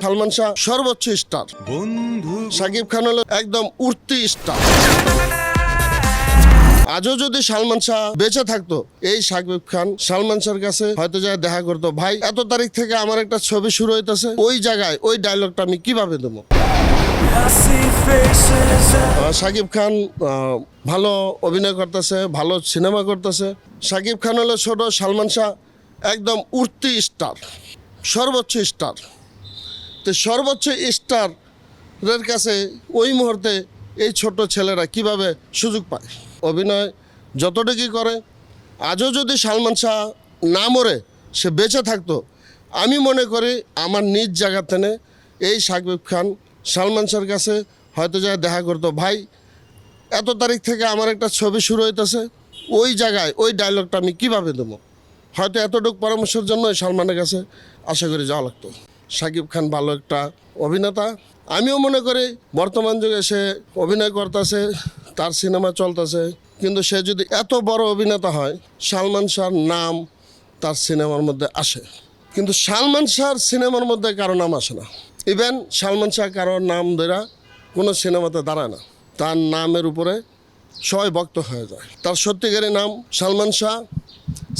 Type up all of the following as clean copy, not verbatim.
সালমান শাহ সর্বোচ্চ স্টার, শাকিব খান হলো একদম উঠতি স্টার। আজও যদি সালমান শাহ বেঁচে থাকতো, এই শাকিব খান সালমান শাহর কাছে হয়তো যায় দেখা করতো, ভাই এত তারিখ থেকে আমার একটা ছবি শুরু হইতেছে, ওই জায়গায় ওই ডায়লগটা আমি কিভাবে দেবো। শাকিব খান ভালো অভিনয় করতেছে, ভালো সিনেমা করতেছে। শাকিব খান হলো ছোট, সালমান শাহ একদম উঠতি স্টার, সর্বোচ্চ স্টার। তো সর্বোচ্চ স্টারের কাছে ওই মুহূর্তে এই ছোট ছেলেরা কিভাবে সুযোগ পায়। অভিনয় যতটুকুই করে, আজও যদি সালমান শাহ না মরে সে বেঁচে থাকতো, আমি মনে করি আমার নিজ জায়গা থেকে এই শাকিব খান সালমান শাহর কাছে হয়তো যায় দেখা করতো, ভাই এত তারিখ থেকে আমার একটা ছবি শুরু হইতেছে, ওই জায়গায় ওই ডায়লগটা আমি কিভাবে দেবো। হয়তো এতটুকু পরামর্শের জন্য সালমানের কাছে আশা করি যাওয়া লাগতো। শাকিব খান ভালো একটা অভিনেতা, আমিও মনে করি বর্তমান যুগে সে অভিনয় করতেছে, তার সিনেমা চলতেছে, কিন্তু সে যদি এত বড় অভিনেতা হয়, সালমান শাহর নাম তার সিনেমার মধ্যে আসে, কিন্তু সালমান শাহর সিনেমার মধ্যে কারো নাম আসে না। ইভেন সালমান শাহ কারোর নাম ধরা কোনো সিনেমাতে দাঁড়ায় না, তার নামের উপরে সবাই ভক্ত হয়ে যায়। তার সত্যিকারের নাম সালমান শাহ।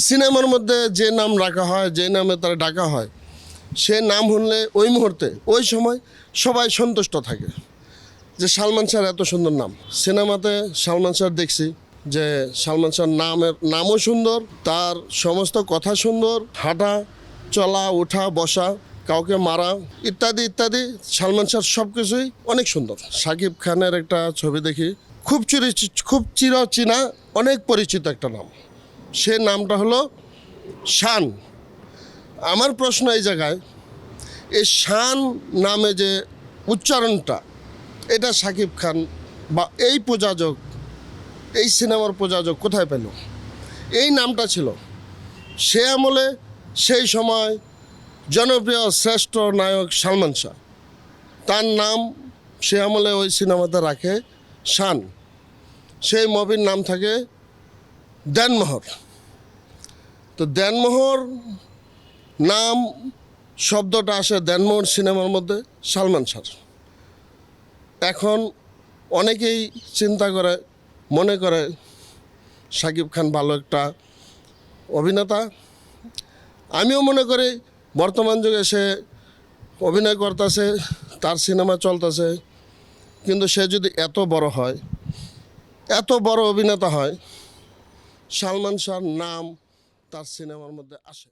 সিনেমার মধ্যে যে নাম রাখা হয়, যে নামে তার ডাকা হয়, সে নাম শুনলে ওই মুহূর্তে ওই সময় সবাই সন্তুষ্ট থাকে যে সালমান শাহর এত সুন্দর নাম। সিনেমাতে সালমান শাহ দেখছি যে সালমান শাহর নামও সুন্দর, তার সমস্ত কথা সুন্দর, হাঁটা চলা ওঠা বসা, কাউকে মারা ইত্যাদি ইত্যাদি, সালমান শাহর সব কিছুই অনেক সুন্দর। শাকিব খানের একটা ছবি দেখি, খুব চিরচেনা অনেক পরিচিত একটা নাম, সে নামটা হলো শান। আমার প্রশ্ন এই জায়গায়, এই শান নামে যে উচ্চারণটা, এটা শাকিব খান বা এই প্রযোজক, এই সিনেমার প্রযোজক কোথায় পেল? এই নামটা ছিল সে আমলে, সেই সময় জনপ্রিয় শ্রেষ্ঠ নায়ক সালমান শাহ, তার নাম সে আমলে ওই সিনেমাতে রাখে শান। সেই মুভির নাম থাকে দেনমোহর। তো দেনমোহর নাম শব্দটা আসে দেনমোহর সিনেমার মধ্যে সালমান শাহ। এখন অনেকেই চিন্তা করে, মনে করে শাকিব খান ভালো একটা অভিনেতা, আমিও মনে করি বর্তমান যুগে সে অভিনয় করতেছে, তার সিনেমা চলতেছে, কিন্তু সে যদি এত বড় হয়, এত বড় অভিনেতা হয়, সালমান শাহর নাম তার সিনেমার মধ্যে আসে।